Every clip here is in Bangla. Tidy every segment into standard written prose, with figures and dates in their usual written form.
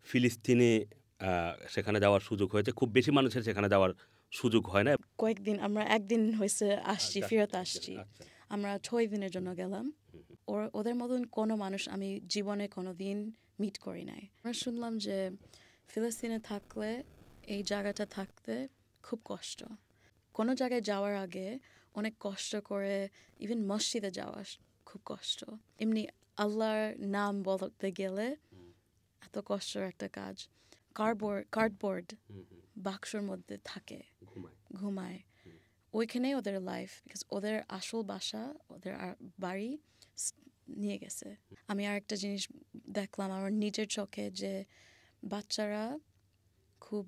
ফিলিস্তিনে সেখানে যাওয়ার সুযোগ হয়েছে। খুব বেশি মানুষের সেখানে যাওয়ার সুযোগ হয় না। কয়েকদিন আমরা একদিন হয়েছে আসছি, ফেরত আসছি। আচ্ছা। আমরা 6 দিনের জন্য গেলাম। ওদের মতন কোনো মানুষ আমি জীবনে কোনো দিন মিট করি নাই। আমরা শুনলাম যে ফিলিস্তিনে থাকলে এই জায়গাটা থাকতে খুব কষ্ট। কোনো জায়গায় যাওয়ার আগে অনেক কষ্ট করে, ইভেন মসজিদে যাওয়া খুব কষ্ট। এমনি আল্লাহর নাম বলতে গেলে এত কষ্টের একটা কাজ। কার্ডবোর্ড বাক্সর মধ্যে থাকে, ঘুমায়। ওইখানেই ওদের লাইফ, বিকজ ওদের আসল বাসা, ওদের বাড়ি নিয়ে গেছে। আমি আর একটা জিনিস দেখলাম আমার নিজের চোখে, যে বাচ্চারা খুব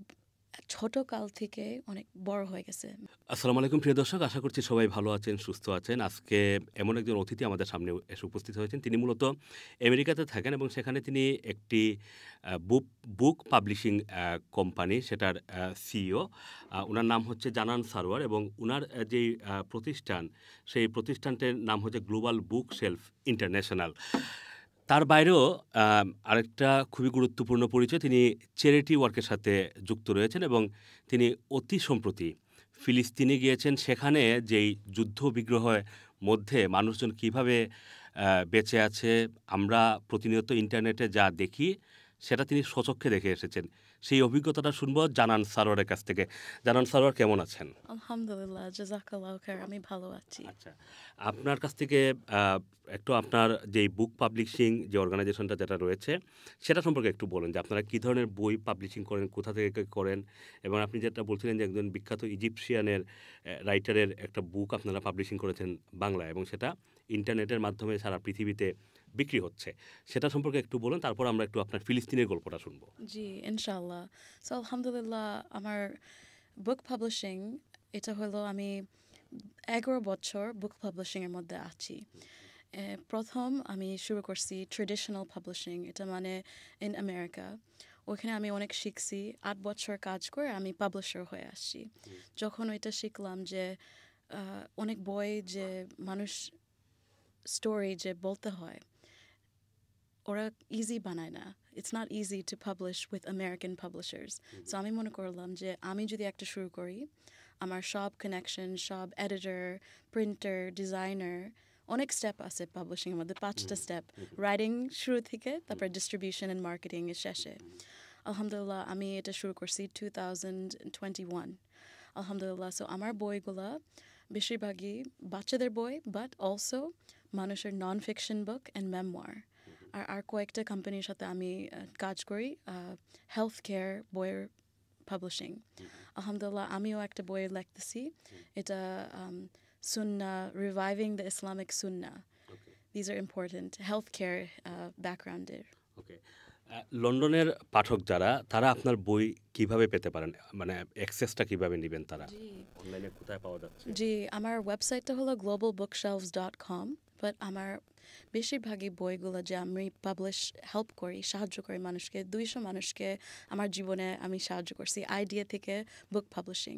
ছোট কাল থেকে অনেক বড় হয়ে গেছে। আসসালামু আলাইকুম প্রিয় দর্শক, আশা করছি সবাই ভালো আছেন, সুস্থ আছেন। আজকে এমন একজন অতিথি আমাদের সামনে এসে উপস্থিত হয়েছেন। তিনি মূলত আমেরিকাতে থাকেন এবং সেখানে তিনি একটি বুক পাবলিশিং কোম্পানি, সেটার সিইও। উনার নাম হচ্ছে জানান সারোয়ার এবং উনার যেই প্রতিষ্ঠান, সেই প্রতিষ্ঠানটির নাম হচ্ছে গ্লোবাল বুক শেলফ ইন্টারন্যাশনাল। তার বাইরেও আরেকটা খুবই গুরুত্বপূর্ণ পরিচয়, তিনি চ্যারিটি ওয়ার্কের সাথে যুক্ত রয়েছেন এবং তিনি অতি সম্প্রতি ফিলিস্তিনে গিয়েছেন। সেখানে যেই যুদ্ধ বিগ্রহের মধ্যে মানুষজন কিভাবে বেঁচে আছে, আমরা প্রতিনিয়ত ইন্টারনেটে যা দেখি সেটা তিনি স্বচক্ষে দেখে এসেছেন। সেই অভিজ্ঞতাটা শুনবো জানান সারোয়ারের কাছ থেকে। জানান সারোয়ার, কেমন আছেন? আলহামদুলিল্লাহ, জাযাকাল্লাহ খাইর, আমি ভালো আছি। আচ্ছা, আপনার কাছ থেকে একটু আপনার যেই বুক পাবলিশিং যে অর্গানাইজেশনটা যেটা রয়েছে, সেটা সম্পর্কে একটু বলুন যে আপনারা কী ধরনের বই পাবলিশিং করেন, কোথা থেকে করেন, এবং আপনি যেটা বলছিলেন যে একজন বিখ্যাত ইজিপশিয়ানের রাইটারের একটা বুক আপনারা পাবলিশিং করেছেন বাংলায় এবং সেটা ইন্টারনেটের মাধ্যমে সারা পৃথিবীতে বিক্রি হচ্ছে। সেটা সম্পর্কে একটু বলুন, তারপর আমরা একটু আপনার ফিলিস্তিনের গল্পটা শুনবো। জি, ইনশাআল্লাহ। সো আলহামদুলিল্লাহ, আমার বুক পাবলিশিং এটা হলো, আমি 11 বছর বুক পাবলিশিংয়ের মধ্যে আছি। প্রথম আমি শুরু করছি ট্রেডিশনাল পাবলিশিং, এটা মানে ইন আমেরিকা। ওখানে আমি অনেক শিখছি। 8 বছর কাজ করে আমি পাবলিশার হয়ে আসছি। যখন ওইটা শিখলাম যে অনেক বই যে মানুষ স্টোরি যে বলতে হয়, ওরা ইজি বানায় না। It's not easy to publish with American publishers. So আমি মনে করলাম যে আমি যদি একটা শুরু করি, আমার সব কানেকশন, সব এডিটর, প্রিন্টার, ডিজাইনার, অনেক স্টেপ আছে পাবলিশিংয়ের মধ্যে, 5টা স্টেপ, রাইটিং শুরু থেকে তারপর ডিস্ট্রিবিউশন অ্যান্ড মার্কেটিং এর শেষে। আলহামদুলিল্লাহ, আমি এটা শুরু করছি 2021। আলহামদুলিল্লাহ। সো আমার বইগুলা বেশিরভাগই বাচ্চাদের বই, বাট অলসো মানুষের নন ফিকশন বুক অ্যান্ড মেমোয়ার। আর কয়েকটা কোম্পানির সাথে আমি কাজ করি হেলথ কেয়ার বইয়ের পাবলিশিং। আলহামদুলিল্লাহ, আমিও একটা বই লিখতেছি। এটা সুন্না, reviving the Islamic Sunnah. These are important health care ব্যাকগ্রাউন্ডের। ওকে, লন্ডনের পাঠক যারা, তারা আপনার বই কিভাবে পেতে পারেন, মানে অ্যাক্সেসটা কিভাবে নেবেন তারা? জি অনলাইনে কোথায় পাওয়া যাচ্ছে? জি, আমার ওয়েবসাইটটা হলো globalbookshelves.com, বাট আমার বেশিরভাগই বইগুলো যে আমি হেল্প করি, সাহায্য করি মানুষকে, 200 মানুষকে আমার জীবনে আমি সাহায্য করছি আইডিয়া থেকে বুক পাবলিশিং।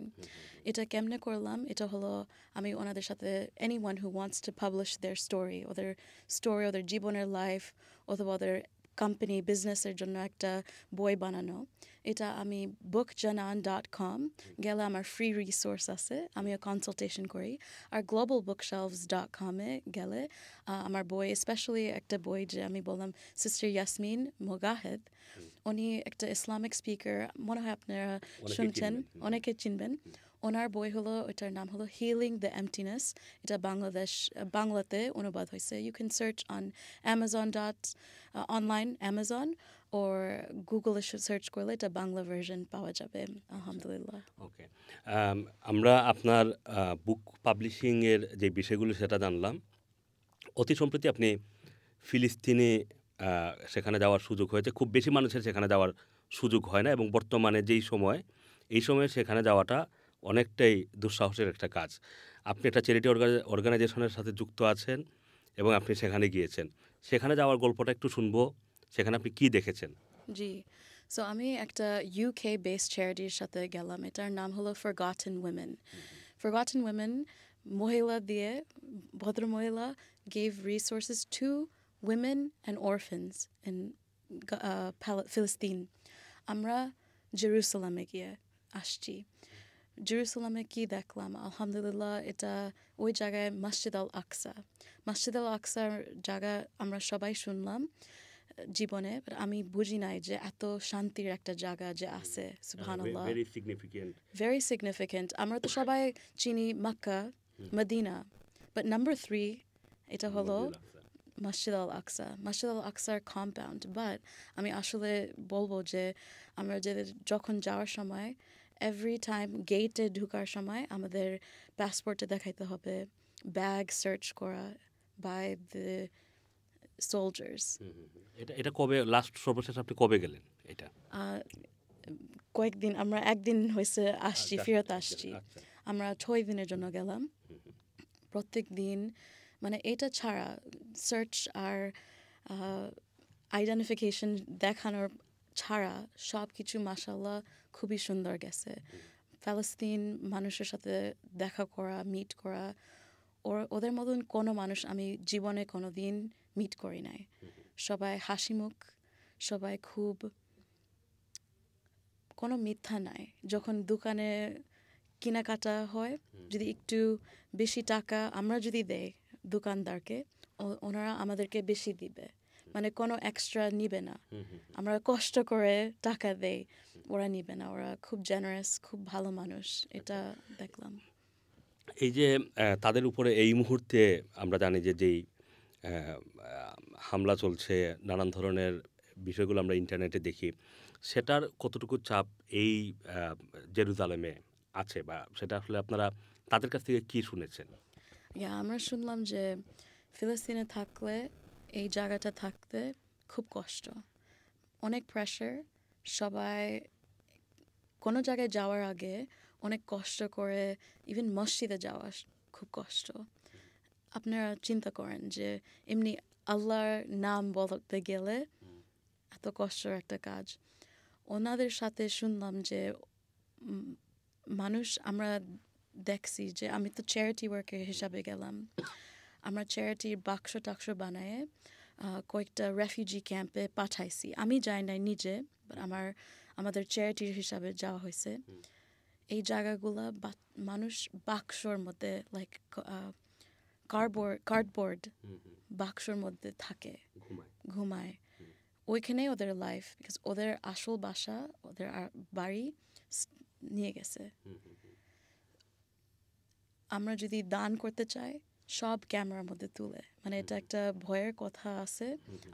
এটা কেমনে করলাম, এটা হলো আমি ওনাদের সাথে anyone who wants to publish there story, ওদের জীবনের লাইফ অথবা ওদের কোম্পানি বিজনেসের জন্য একটা বই বানানো, এটা আমি bookjanan.com গেলে আমার ফ্রি রিসোর্স আছে, আমিও কনসালটেশন করি। আর globalbookshelves.com-এ গেলে আমার বই, স্পেশালি একটা বই যে আমি বললাম, সিস্টার ইয়াসমিন মোগাহেদ, উনি একটা ইসলামিক স্পিকার, মনে হয় আপনারা শুনছেন, অনেকে চিনবেন। ওনার বই হলো, ওইটার নাম হলো হিলিং দ্য এমটিনেস। এটা বাংলাতে অনুবাদ হয়েছে। You can search on online Amazon or গুগলে সার্চ করলে এটা বাংলা ভার্সন পাওয়া যাবে। আলহামদুলিল্লাহ। ওকে, আমরা আপনার বুক পাবলিশিংয়ের যে বিষয়গুলো সেটা জানলাম। অতি সম্প্রতি আপনি ফিলিস্তিনে সেখানে যাওয়ার সুযোগ হয়েছে। খুব বেশি মানুষের সেখানে যাওয়ার সুযোগ হয় না এবং বর্তমানে এই সময়ে সেখানে যাওয়াটা অনেকটাই দুঃসাহসের একটা কাজ। আপনি একটা চ্যারিটি অর্গানাইজেশনের সাথে যুক্ত আছেন এবং আপনি সেখানে গিয়েছেন। সেখানে যাওয়ার গল্পটা একটু শুনবো। সেখানে আপনি কী দেখেছেন? জি, সো আমি একটা ইউকে বেসড চ্যারিটির সাথে গেলাম, এটার নাম হলো ফরগটেন উইমেন। মহিলা দিয়ে, ভদ্র মহিলা gave resources to women and orphans in ফিলিস্তিন, আমরা জেরুসালামে গিয়ে আসছি। জেরুসালামে কি দেখলাম? আলহামদুলিল্লাহ, এটা ওই জায়গায় মসজিদ আল আকসা। মসজিদ আল আকসার জায়গা আমরা সবাই শুনলাম জীবনে, but আমি বুঝি নাই যে এত শান্তির একটা জায়গা যে আছে। সুবহানাল্লাহ, ভেরি সিগনিফিকেন্ট। very significant. আমরা তো সবাই চিনি মক্কা, মদিনা, but number 3 এটা হলো মসজিদ আল আকসা। মসজিদ আল আকসার কম্পাউন্ড। বাট আমি আসলে বলবো যে আমরা যে যখন যাওয়ার সময় এভরি টাইম গেটে ঢুকার সময় আমাদের পাসপোর্টে দেখাইতে হবে, ব্যাগ সার্চ করা বাই দ্য সোলজার্স। এটা এটা কবে লাস্ট সর্বশেষ আপনি কবে গেলেন এটা? কয়েকদিন, আমরা একদিন হয়েছে আসছি, ফেরত আসছি। আচ্ছা। আমরা 6 দিনের জন্য গেলাম। প্রত্যেক দিন মানে এটা ছাড়া সার্চ আর আইডেন্টিফিকেশন দেখানোর ছাড়া সব কিছু মাশাআল্লাহ খুবই সুন্দর গেছে। ফিলিস্তিন মানুষের সাথে দেখা করা, মিট করা, ওদের মতন কোনো মানুষ আমি জীবনে কোনো দিন মিট করি নাই। সবাই হাসিমুখ, সবাই খুব, কোনো মিথ্যা নাই। যখন দোকানে কেনাকাটা হয়, যদি একটু বেশি টাকা আমরা যদি দেই দোকানদারকে, ওনারা আমাদেরকে বেশি দিবে, মানে কোনো এক্সট্রা নিবে না। আমরা কষ্ট করে টাকা দেই, ওরা নিবে না। ওরা খুব জেনারেস, খুব ভালো মানুষ, এটা দেখলাম। এই যে তাদের উপরে এই মুহূর্তে আমরা জানি যে যেই হামলা চলছে, নানান ধরনের বিষয়গুলো আমরা ইন্টারনেটে দেখি, সেটার কতটুকু চাপ এই জেরুজালেমে আছে, বা সেটা আসলে আপনারা তাদের কাছ থেকে কি শুনেছেন? আমরা শুনলাম যে ফিলিস্তিনে থাকলে, এই জায়গাটা থাকতে খুব কষ্ট, অনেক প্রেশার। সবাই কোনো জায়গায় যাওয়ার আগে অনেক কষ্ট করে, ইভেন মসজিদে যাওয়া খুব কষ্ট। আপনারা চিন্তা করেন যে এমনি আল্লাহর নাম বলতে গেলে এত কষ্টের একটা কাজ। ওনাদের সাথে শুনলাম যে মানুষ, আমরা দেখছি যে, আমি তো চ্যারিটি ওয়ার্কার হিসাবে গেলাম, আমরা চ্যারিটির বাক্স টাক্স বানায় কয়েকটা রেফিউজি ক্যাম্পে পাঠাইছি। আমি যাই নাই নিজে, আমাদের চ্যারিটির হিসাবে যাওয়া হয়েছে। এই জায়গাগুলা মানুষ বাক্সর মধ্যে, লাইক কার্ডবোর্ড বাক্সর মধ্যে থাকে, ঘুমায়। ওইখানে ওদের লাইফ, বিকজ ওদের আসল বাসা, ওদের বাড়ি নিয়ে গেছে। আমরা যদি দান করতে চাই, সব ক্যামেরার মধ্যে তুলে, মানে এটা একটা ভয়ের কথা আছে।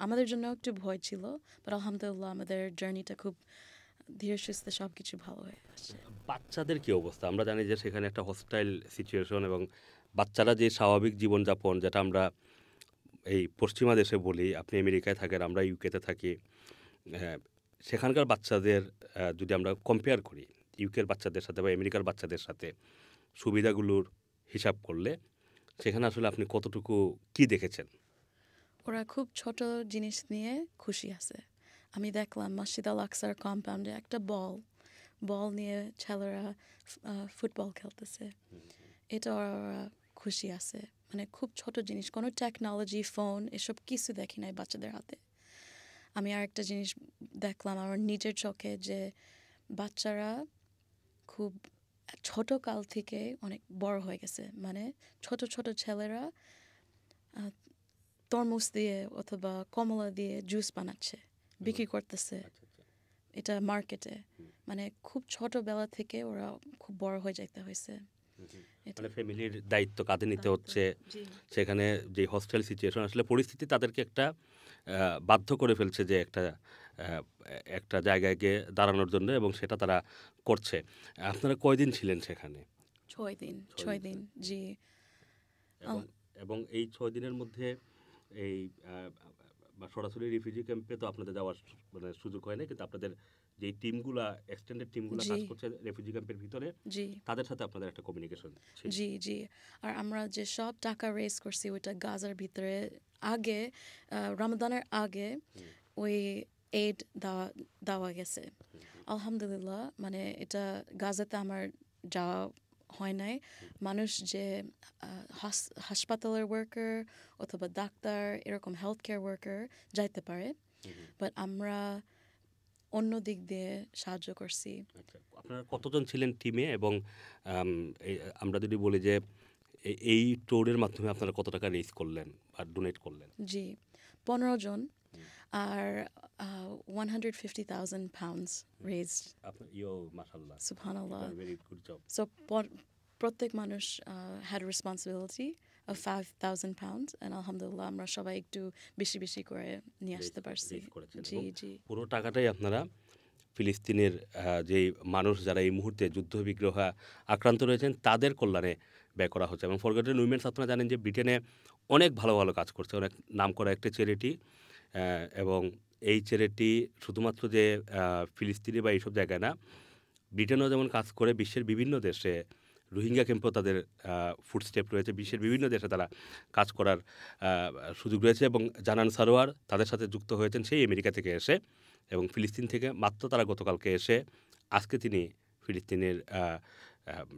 আমাদের জন্য একটু ভয় ছিল, বাট আলহামদুলিল্লাহ আমাদের জার্নিটা খুব ধীরে সুস্থে সব কিছু ভালো হয়ে আসছে। বাচ্চাদের কি অবস্থা? আমরা জানি যে সেখানে একটা হস্টাইল সিচুয়েশন, এবং বাচ্চারা যে স্বাভাবিক জীবনযাপন, যেটা আমরা এই পশ্চিমা দেশে বলি, আপনি আমেরিকায় থাকেন, আমরা ইউকেতে থাকি, সেখানকার বাচ্চাদের যদি আমরা কম্পেয়ার করি ইউকের বাচ্চাদের সাথে বা আমেরিকার বাচ্চাদের সাথে, সুবিধাগুলোর হিসাব করলে সেখানে আসলে আপনি কতটুকু কি দেখেছেন? ওরা খুব ছোট জিনিস নিয়ে খুশি আছে। আমি দেখলাম মসজিদ আল আকসার কম্পাউন্ডে একটা বল নিয়ে ছেলেরা ফুটবল খেলতেছে। এটা ওরা খুশি আছে, মানে খুব ছোট জিনিস, কোনো টেকনোলজি, ফোন এসব কিছু দেখি নাই বাচ্চাদের হাতে। আমি আরেকটা জিনিস দেখলাম আমার নিজের চোখে, যে বাচ্চারা খুব ছোট কাল থেকে অনেক বড় হয়ে গেছে। মানে ছোট ছোট ছেলেরা তরমুজ দিয়ে অথবা কমলা দিয়ে জুস বানাচ্ছে, বিক্রি করতেছে এটা মার্কেটে। মানে খুব ছোটবেলা থেকে ওরা খুব বড় হয়ে যাইতে হয়েছে। মানে ফ্যামিলির দায়িত্ব কাঁধে নিতে হচ্ছে। সেখানে যে হস্টেল সিচুয়েশন, আসলে পরিস্থিতি তাদেরকে একটা বাধ্য করে ফেলছে যে একটা জায়গায় গিয়ে দাঁড়ানোর জন্য, এবং সেটা তারা করছে। আপনারা কয়দিন ছিলেন সেখানে? 6 দিন, জি। এবং এই 6 দিনের মধ্যে এই বা সরাসরি রিফিউজি ক্যাম্পে তো আপনাদের যাওয়ার মানে সুযোগ হয় না, কিন্তু আপনাদের যে টিমগুলা, এক্সটেন্ডেড টিমগুলা কাজ করছে রেফিউজি ক্যাম্পের ভিতরে, তাদের সাথে আপনাদের একটা কমিউনিকেশন ছিল। জি। আর আমরা যে সব টাকা রেজ করছি ওইটা গাজার ভিতরে, আগে রমাদানের আগে ওই এইড দেওয়া গেছে। আলহামদুলিল্লাহ, মানে এটা গাজাতে আমার যাওয়া হয় নাই। মানুষ যে হাসপাতালের ওয়ার্কার অথবা ডাক্তার, এরকম হেলথ কেয়ার ওয়ার্কার যাইতে পারে, বাট আমরা অন্য দিক দিয়ে সাহায্য করছি। আচ্ছা, আপনারা কতজন ছিলেন টিমে এবং আম আমরা যদি বলি যে এই ট্যুরের মাধ্যমে আপনারা কত টাকা রেইজ করলেন বা ডোনেট করলেন? জি, ১৫ জন আর 150,000 pounds raised. আপনার মাশাআল্লাহ। Subhanallah. Very good job. So প্রত্যেক মানুষ had a responsibility of 5,000 pounds and আলহামদুলিল্লাহ আমরা সবাই একটু বেশি বেশি করে নিয়ে আসতে পারছি। রেইজ করেছেন জি এবং জি পুরো টাকাটাই আপনারা ফিলিস্তিনের যেই মানুষ যারা এই মুহূর্তে যুদ্ধবিগ্রহ আক্রান্ত রয়েছেন তাদের কল্যাণে ব্যয় করা হচ্ছে এবং ফরগটেন উইমেন্স আপনারা জানেন যে ব্রিটেনে অনেক ভালো ভালো কাজ করছে, অনেক নামকরা একটা চ্যারিটি এবং এই চ্যারিটি শুধুমাত্র যে ফিলিস্তিনি বা এইসব জায়গায় না, ব্রিটেনও যেমন কাজ করে বিশ্বের বিভিন্ন দেশে রোহিঙ্গা ক্যাম্পেও তাদের ফুটস্টেপ রয়েছে, বিশ্বের বিভিন্ন দেশে তারা কাজ করার সুযোগ রয়েছে এবং জানান সারোয়ার তাদের সাথে যুক্ত হয়েছেন সেই আমেরিকা থেকে এসে এবং ফিলিস্তিন থেকে মাত্র তারা গতকালকে এসে আজকে তিনি ফিলিস্তিনের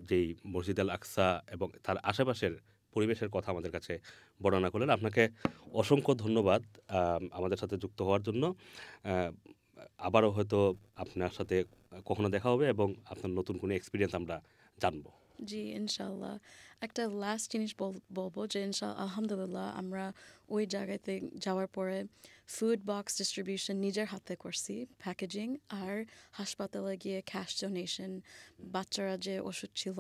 যেই মসজিদ আল আকসা এবং তার আশেপাশের পরিবেশের কথা আমাদের কাছে বর্ণনা করলেন। আপনাকে অসংখ্য ধন্যবাদ আমাদের সাথে যুক্ত হওয়ার জন্য। আবারও হয়তো আপনার সাথে কখনো দেখা হবে এবং আপনার নতুন কোনো এক্সপিরিয়েন্স আমরা জানবো। জি ইনশাল্লাহ। একটা লাস্ট জিনিস বলবো যে আলহামদুলিল্লাহ আমরা ওই জায়গাতে যাওয়ার পরে ফুড বক্স ডিস্ট্রিবিউশন নিজের হাতে করছি, প্যাকেজিং, আর হাসপাতালে গিয়ে ক্যাশ ডোনেশন, বাচ্চারা যে ওষুধ ছিল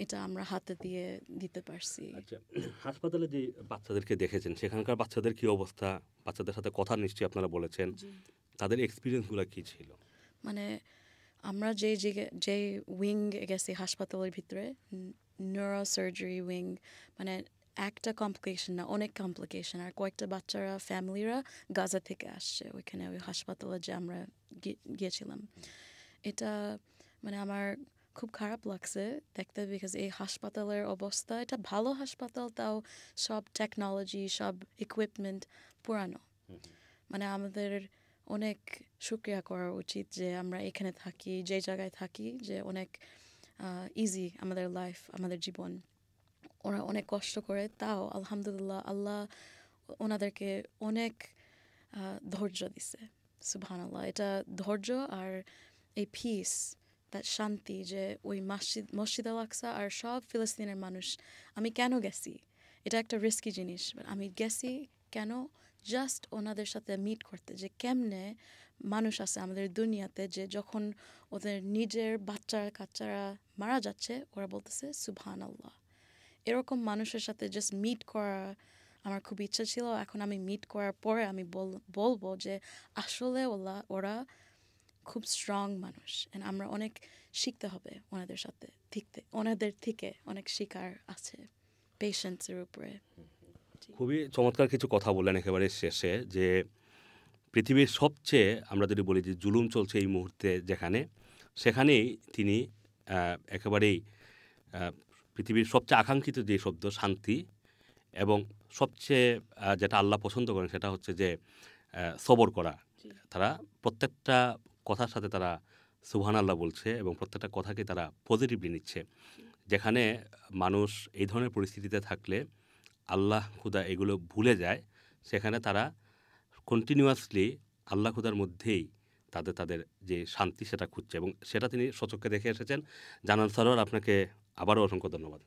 এটা আমরা হাতে দিয়ে দিতে পারছি। আচ্ছা, হাসপাতালে যে বাচ্চাদেরকে দেখেছেন সেখানকার বাচ্চাদের কি অবস্থা? বাচ্চাদের সাথে কথা নিশ্চয়ই আপনারা বলেছেন, তাদের এক্সপিরিয়েন্সগুলো কি ছিল? মানে আমরা যে উইং গেছি হাসপাতালের ভিতরে, নিউরো সার্জারি উইং, মানে একটা কমপ্লিকেশন না, অনেক কমপ্লিকেশন, আর কয়েকটা বাচ্চারা ফ্যামিলিরা গাজা থেকে আসছে ওইখানে ওই হাসপাতালে যে আমরা গিয়েছিলাম। এটা মানে আমার খুব খারাপ লাগছে দেখতে, বিকজ এই হাসপাতালের অবস্থা, এটা ভালো হাসপাতাল, তাও সব টেকনোলজি সব ইকুইপমেন্ট পুরানো। মানে আমাদের অনেক শুকরিয়া করা উচিত যে আমরা এখানে থাকি, যে জায়গায় থাকি, যে অনেক ইজি আমাদের লাইফ, আমাদের জীবন। ওরা অনেক কষ্ট করে, তাও আলহামদুলিল্লাহ আল্লাহ ওনাদেরকে অনেক ধৈর্য দিছে। সুবহানাল্লাহ। এটা ধৈর্য আর এই পিস, তার শান্তি, যে ওই মসজিদ আল আকসা আর সব ফিলিস্তিনের মানুষ, আমি কেন গেছি, এটা একটা রিস্কি জিনিস, আমি গেছি কেন, জাস্ট ওনাদের সাথে মিট করতে, যে কেমনে মানুষ আছে আমাদের দুনিয়াতে যে যখন ওদের নিজের কাচ্চারা মারা যাচ্ছে ওরা বলতেছে সুবহানাল্লাহ। এরকম মানুষের সাথে জাস্ট মিট করা আমার খুব ইচ্ছা ছিল। এখন আমি মিট করার পরে আমি বলবো যে আসলে ওরা খুব স্ট্রং মানুষ, and আমরা অনেক শিখতে হবে ওনাদের থেকে অনেক শিকার আছে পেশেন্সের উপরে। খুবই চমৎকার কিছু কথা বললেন একেবারে শেষে, যে পৃথিবীর সবচেয়ে, আমরা যদি বলি যে জুলুম চলছে এই মুহূর্তে যেখানে, সেখানেই তিনি একেবারেই পৃথিবীর সবচেয়ে আকাঙ্ক্ষিত যে শব্দ শান্তি এবং সবচেয়ে যেটা আল্লাহ পছন্দ করেন সেটা হচ্ছে যে সবর করা। তারা প্রত্যেকটা কথার সাথে তারা সুবহানাল্লাহ বলছে এবং প্রত্যেকটা কথাকে তারা পজিটিভলি নিচ্ছে। যেখানে মানুষ এই ধরনের পরিস্থিতিতে থাকলে আল্লাহ খুদা এগুলো ভুলে যায়, সেখানে তারা কন্টিনিউয়াসলি আল্লাহ খুদার মধ্যেই তাদের যে শান্তি সেটা খুঁজছে এবং সেটা তিনি স্বচক্ষে দেখে এসেছেন। জানান সারোয়ার, আপনাকে আবারও অসংখ্য ধন্যবাদ।